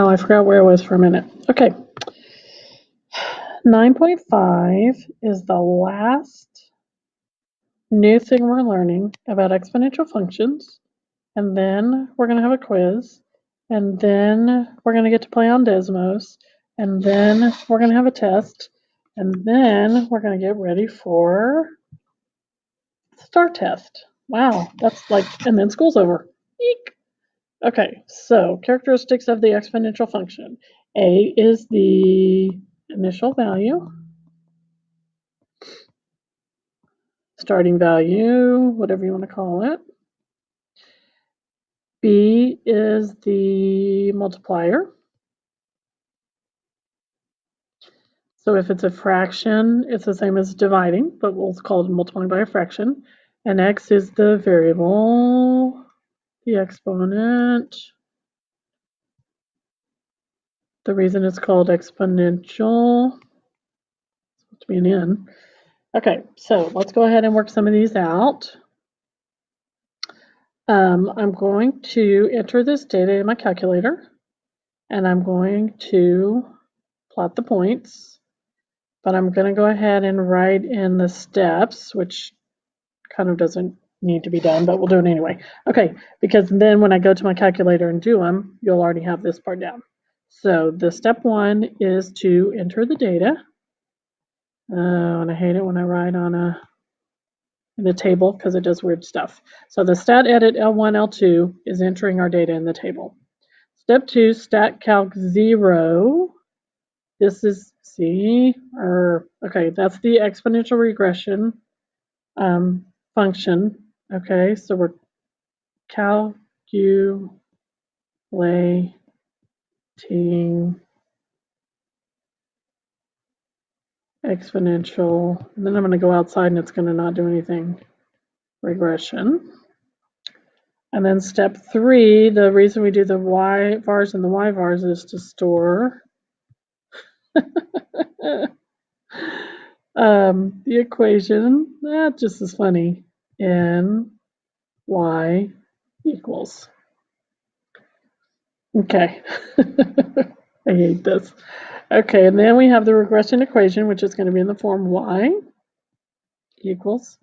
know, I forgot where I was for a minute. Okay. 9.5 is the last new thing we're learning about exponential functions. And then we're going to have a quiz. And then we're going to get to play on Desmos. And then we're going to have a test. And then we're going to get ready for STAR test. Wow, that's like, and then school's over. Eek. Okay, so characteristics of the exponential function. A is the initial value, starting value, whatever you want to call it. B is the multiplier. So if it's a fraction, it's the same as dividing, but we'll call it multiplying by a fraction. And X is the variable, the exponent. The reason it's called exponential, it's supposed to be an N. Okay, so let's go ahead and work some of these out. I'm going to enter this data in my calculator, and I'm going to plot the points, but I'm going to go ahead and write in the steps, which kind of doesn't need to be done, but we'll do it anyway. Okay, because then when I go to my calculator and do them, you'll already have this part down. So the step one is to enter the data. And I hate it when I write on in a table because it does weird stuff. So the stat edit L1, L2 is entering our data in the table. Step 2, stat calc 0. This is, okay, that's the exponential regression function. Okay, so we're calculating, exponential, and then I'm going to go outside and it's going to not do anything, regression. And then step 3, the reason we do the y vars and the y vars is to store the equation, that just is funny, in y equals. Okay, I hate this. Okay, and then we have the regression equation, which is going to be in the form y equals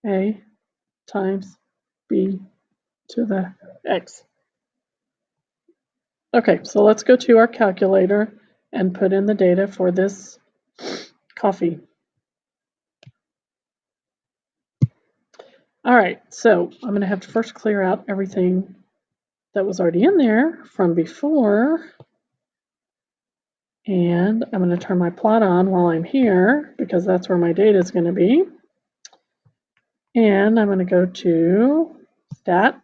a times b to the x. Okay, so let's go to our calculator and put in the data for this coffee. All right, so I'm going to have to first clear out everything that was already in there from before. And I'm going to turn my plot on while I'm here because that's where my data is going to be. And I'm going to go to Stat,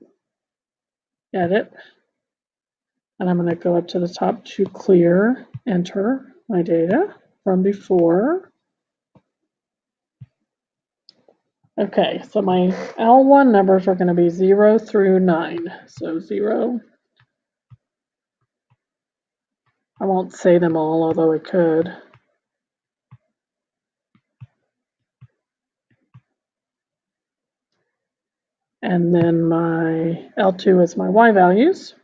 Edit, and I'm going to go up to the top to clear, enter my data from before. Okay, so my L1 numbers are going to be 0 through 9. So 0. I won't say them all, although I could. And then my L2 is my Y values.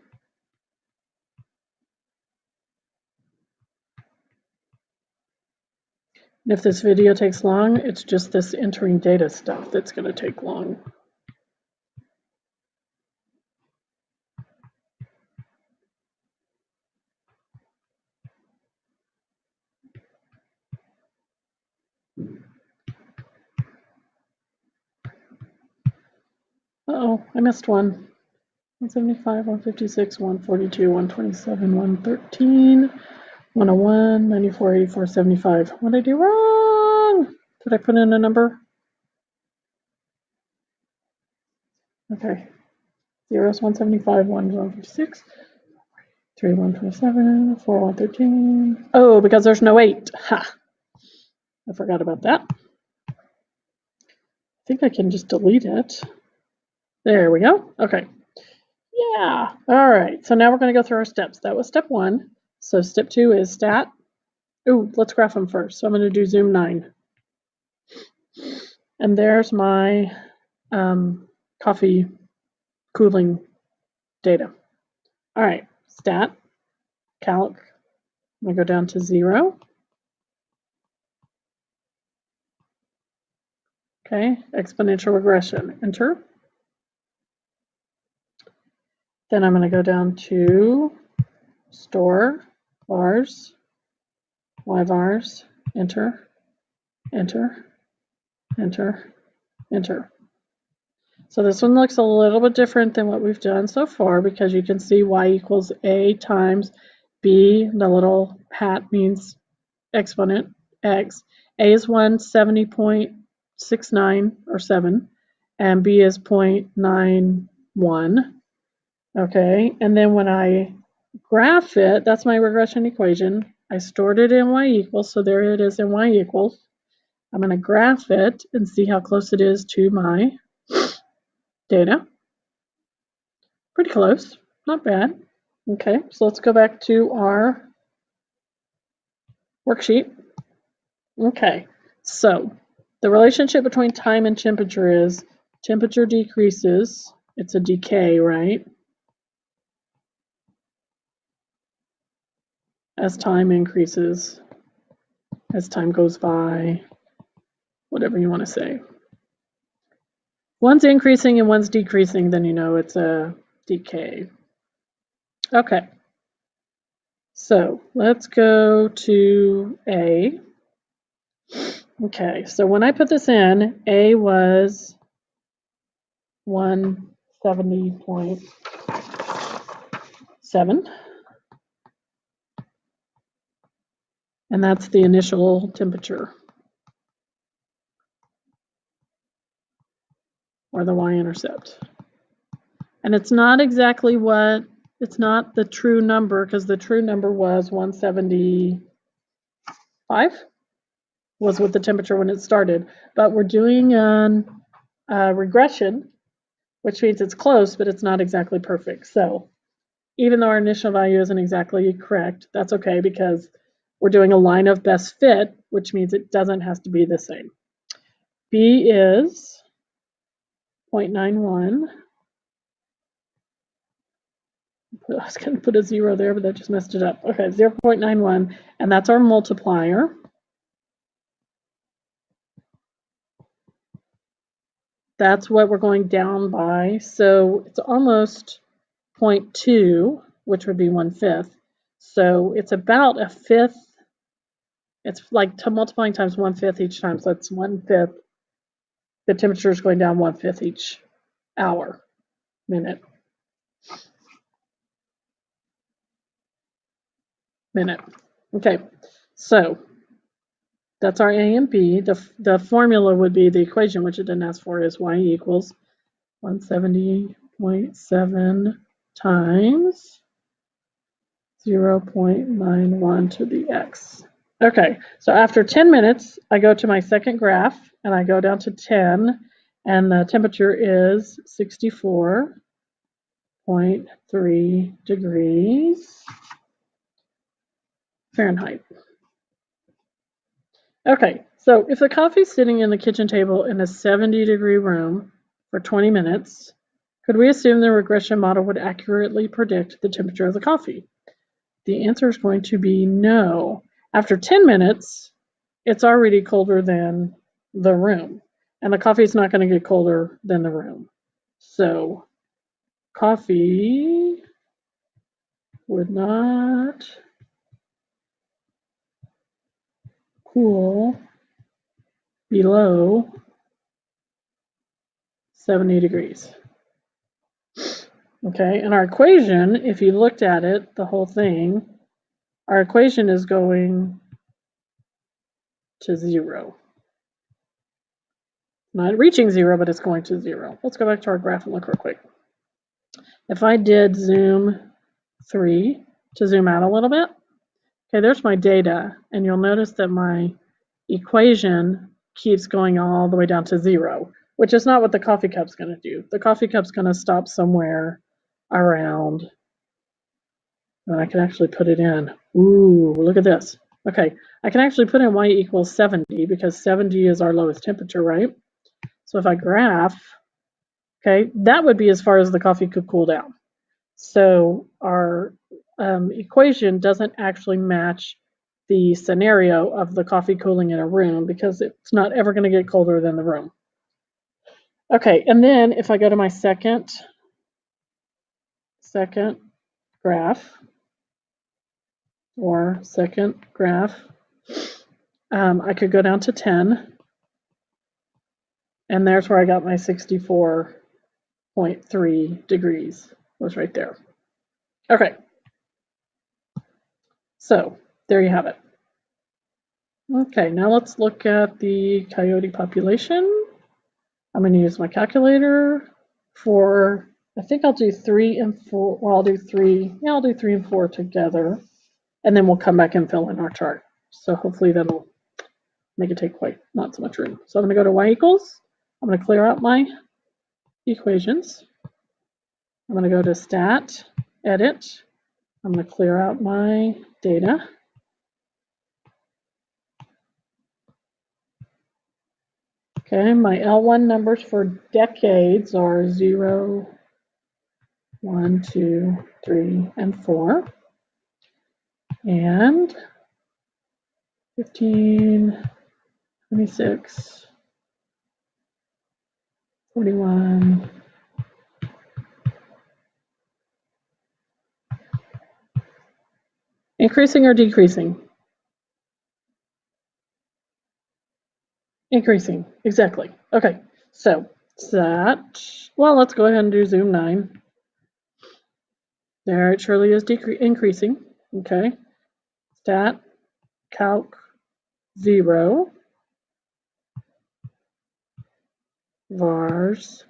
And if this video takes long, it's just this entering data stuff that's going to take long. Uh-oh, I missed one. 175, 156, 142, 127, 113, 101, 94, 84, 75. What did I do wrong? Did I put in a number? Okay. 0 is 175, 1 is 156, 3, 127, 4, 113. Oh, because there's no 8. Ha! I forgot about that. I think I can just delete it. There we go. Okay. Yeah. All right. So now we're going to go through our steps. That was step 1. So step 2 is stat. Oh, let's graph them first. So I'm going to do zoom 9. And there's my coffee cooling data. All right. Stat, calc. I'm going to go down to 0. Okay, exponential regression, enter. Then I'm going to go down to store, vars, yvars, enter, enter, enter, enter. So this one looks a little bit different than what we've done so far because you can see y equals a times b, the little hat means exponent, x. A is 170.69 or 7, and b is 0.91. Okay, and then when I graph it, that's my regression equation. I stored it in y equals, so there it is in y equals. I'm going to graph it and see how close it is to my data. Pretty close, not bad. Okay, so let's go back to our worksheet. Okay, so the relationship between time and temperature is temperature decreases. It's a decay, right? As time increases, as time goes by, whatever you want to say. One's increasing and one's decreasing, then you know it's a decay. Okay, so let's go to A. Okay, so when I put this in, A was 170.7, and that's the initial temperature, or the y-intercept. And it's not exactly what, it's not the true number, because the true number was 175, was with the temperature when it started. But we're doing regression, which means it's close, but it's not exactly perfect. So even though our initial value isn't exactly correct, that's okay because we're doing a line of best fit, which means it doesn't have to be the same. B is 0.91. I was going to put a 0 there, but that just messed it up. Okay, 0.91, and that's our multiplier. That's what we're going down by. So it's almost 0.2, which would be 1/5. So it's about a fifth. It's like multiplying times 1/5 each time. So it's 1/5. The temperature is going down 1/5 each hour, minute. Okay, so that's our A and B. The formula would be the equation, which it didn't ask for, is y equals 170.7 times 0.91 to the x. Okay, so after 10 minutes, I go to my second graph, and I go down to 10, and the temperature is 64.3 degrees Fahrenheit. Okay, so if the coffee's sitting in the kitchen table in a 70-degree room for 20 minutes, could we assume the regression model would accurately predict the temperature of the coffee? The answer is going to be no. After 10 minutes, it's already colder than the room, and the coffee is not going to get colder than the room. So coffee would not cool below 70 degrees. Okay, and our equation, if you looked at it, the whole thing, our equation is going to 0. Not reaching 0, but it's going to 0. Let's go back to our graph and look real quick. If I did zoom 3 to zoom out a little bit, okay, there's my data, and you'll notice that my equation keeps going all the way down to 0, which is not what the coffee cup's going to do. The coffee cup's going to stop somewhere around, and I can actually put it in. Ooh, look at this. Okay, I can actually put in y equals 70 because 70 is our lowest temperature, right? So if I graph, okay, that would be as far as the coffee could cool down. So our equation doesn't actually match the scenario of the coffee cooling in a room because it's not ever going to get colder than the room. Okay, and then if I go to my second graph, I could go down to 10, and there's where I got my 64.3 degrees, was right there. Okay, so there you have it. Okay, now let's look at the coyote population. I'm going to use my calculator for, I think I'll do 3 and 4, well, I'll do 3 and 4 together, and then we'll come back and fill in our chart. So hopefully that'll make it take quite not so much room. So I'm going to go to y equals, I'm going to clear out my equations. I'm going to go to stat, edit, I'm going to clear out my data. Okay, my L1 numbers for decades are 0, 1, 2, 3, and 4. And 15, 26, 41. Increasing or decreasing? Increasing, exactly. Okay, so that, well, let's go ahead and do zoom 9. There it surely is increasing. Okay, stat, calc, 0, vars,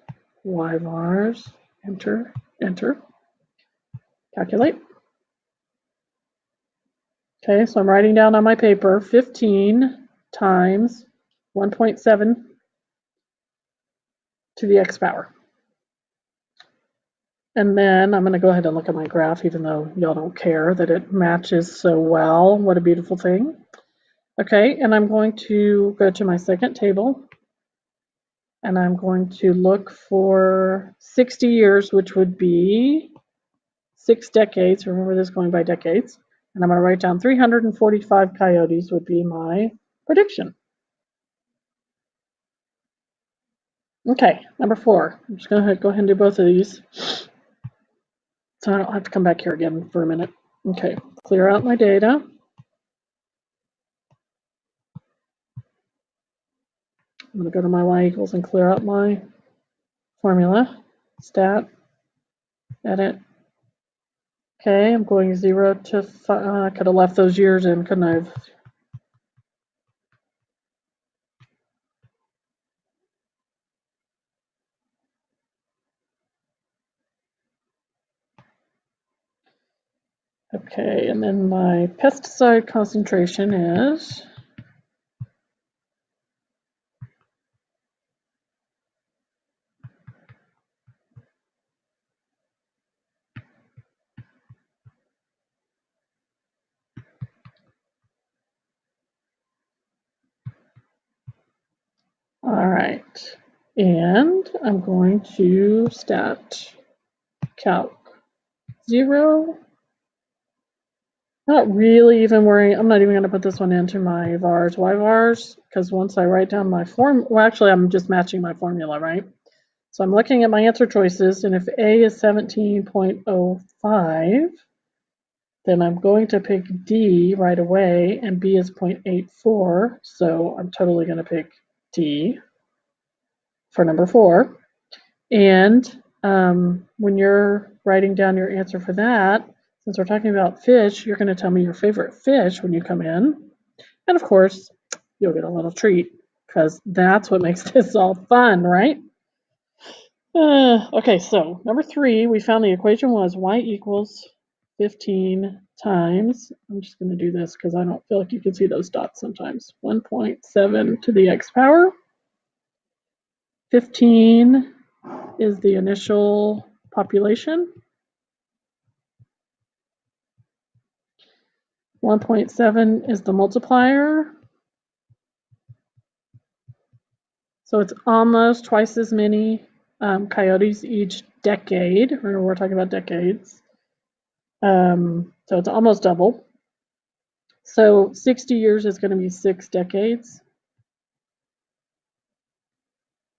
y vars, enter, enter, calculate. Okay, so I'm writing down on my paper 15 times 1.7 to the x power. And then I'm going to go ahead and look at my graph, even though y'all don't care that it matches so well. What a beautiful thing. Okay, and I'm going to go to my second table, and I'm going to look for 60 years, which would be 6 decades. Remember this going by decades. And I'm going to write down 345 coyotes would be my prediction. Okay, number 4. I'm just going to go ahead and do both of these, so I don't have to come back here again for a minute. Okay, clear out my data. I'm going to go to my y equals and clear out my formula. Stat, edit. Okay, I'm going 0 to 5. I could have left those years in, couldn't I have? Okay, and then my pesticide concentration is all right. And I'm going to stat calc 0. Not really even worrying. I'm not even going to put this one into my vars, y vars, because once I write down my well, actually, I'm just matching my formula, right? So I'm looking at my answer choices, and if A is 17.05, then I'm going to pick D right away, and B is 0.84, so I'm totally going to pick D for number 4. And when you're writing down your answer for that, since we're talking about fish, you're going to tell me your favorite fish when you come in. And of course, you'll get a little treat because that's what makes this all fun, right? Okay, so number 3, we found the equation was y equals 15 times, I'm just going to do this because I don't feel like you can see those dots sometimes, 1.7 to the x power. 15 is the initial population. 1.7 is the multiplier. So it's almost twice as many coyotes each decade. Remember, we're talking about decades. So it's almost double. So 60 years is going to be 6 decades.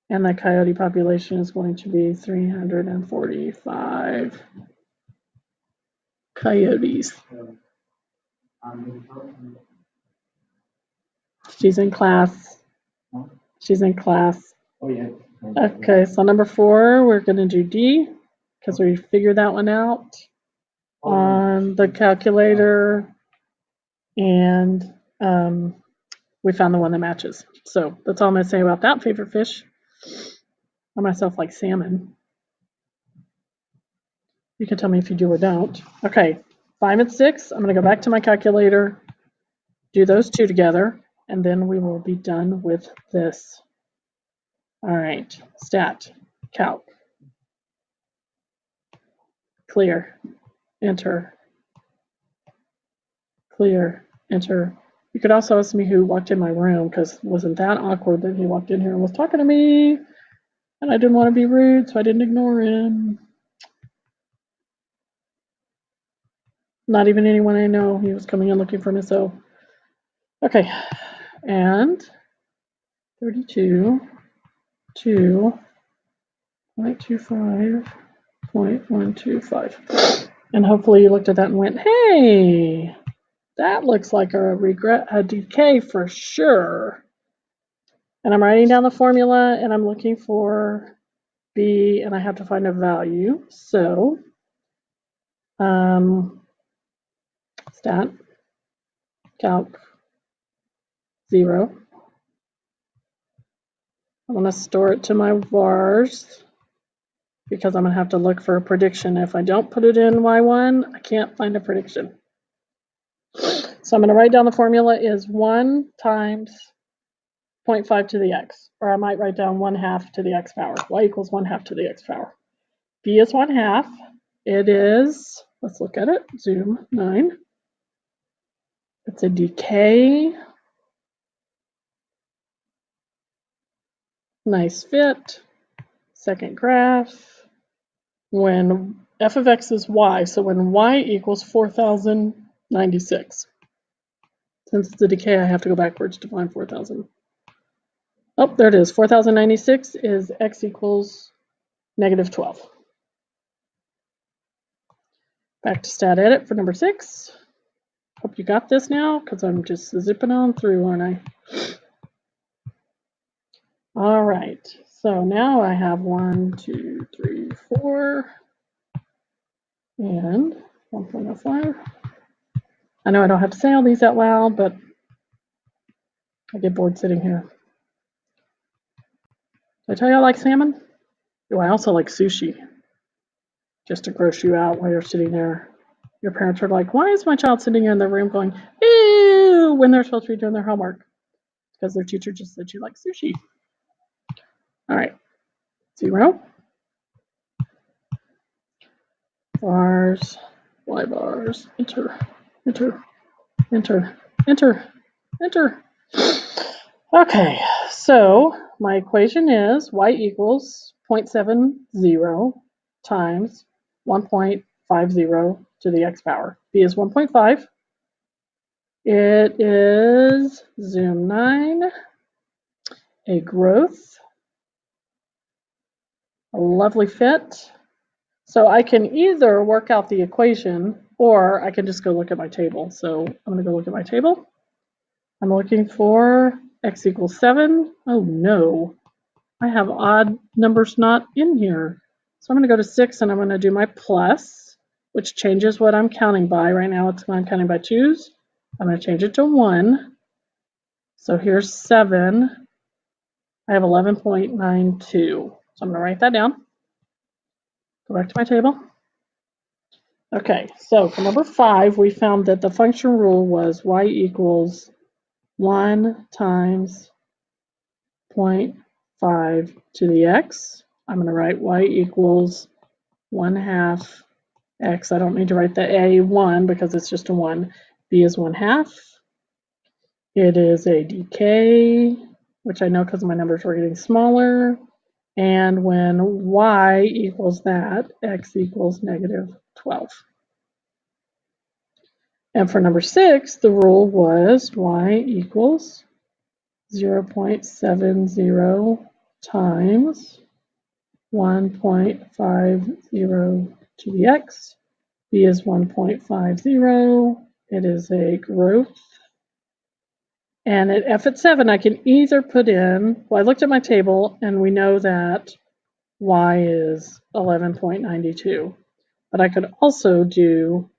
And the coyote population is going to be 345 coyotes. She's in class. She's in class. Okay, so number 4, we're going to do D because we figured that one out on the calculator, and we found the one that matches. So that's all I'm going to say about that favorite fish. I myself like salmon. You can tell me if you do or don't. Okay, 5 and 6, I'm going to go back to my calculator, do those two together, and then we will be done with this. All right, stat, calc, clear, enter, clear, enter. You could also ask me who walked in my room, because wasn't that awkward that he walked in here and was talking to me, and I didn't want to be rude, so I didn't ignore him. Not even anyone I know. He was coming in looking for me, so. Okay, and 32, 2.25.125. And hopefully you looked at that and went, hey, that looks like a decay for sure. And I'm writing down the formula, and I'm looking for B, and I have to find a value. So, stat, calc, 0. I want to store it to my vars because I'm going to have to look for a prediction. If I don't put it in Y1, I can't find a prediction. So I'm going to write down the formula is 1 times 0.5 to the x, or I might write down 1/2 to the x power. Y equals 1/2 to the x power. B is 1/2. It is, let's look at it, zoom 9. It's a decay. Nice fit. Second graph. When f of x is y, so when y equals 4096. Since it's a decay, I have to go backwards to find 4000. Oh, there it is. 4096 is x equals -12. Back to stat edit for number 6. Hope you got this now, because I'm just zipping on through, aren't I? All right, so now I have 1, 2, 3, 4, and 1.05. I know I don't have to say all these out loud, but I get bored sitting here. Did I tell you I like salmon? Oh, I also like sushi. Just to gross you out while you're sitting there. Your parents are like, why is my child sitting in the room going, ew, when they're supposed to be doing their homework? Because their teacher just said you like sushi. All right, 0. Bars, y bars, enter, enter, enter, enter, enter. Okay, so my equation is y equals 0.70 times 1.50 to the x power. B is 1.5. It is, zoom 9, a growth, a lovely fit. So I can either work out the equation, or I can just go look at my table. So I'm going to go look at my table. I'm looking for x equals 7. Oh no, I have odd numbers not in here. So I'm going to go to 6, and I'm going to do my plus, which changes what I'm counting by. Right now I'm counting by 2s. I'm going to change it to 1. So here's 7. I have 11.92. So I'm going to write that down. Go back to my table. Okay, so for number 5, we found that the function rule was y equals 1 times 0.5 to the x. I'm going to write y equals 1/2 x. I don't need to write the a1 because it's just a 1. B is 1/2. It is a decay, which I know because my numbers were getting smaller. And when y equals that, x equals -12. And for number 6, the rule was y equals 0.70 times 1.50 to the x. B is 1.50. It is a growth. And at f at 7, I can either put in, well, I looked at my table, and we know that y is 11.92. But I could also do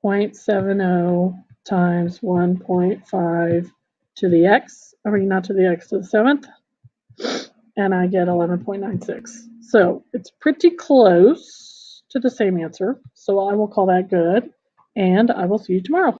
0.70 times 1.5 to the x, not to the x, to the 7th, and I get 11.96. So it's pretty close to the same answer. So I will call that good, and I will see you tomorrow.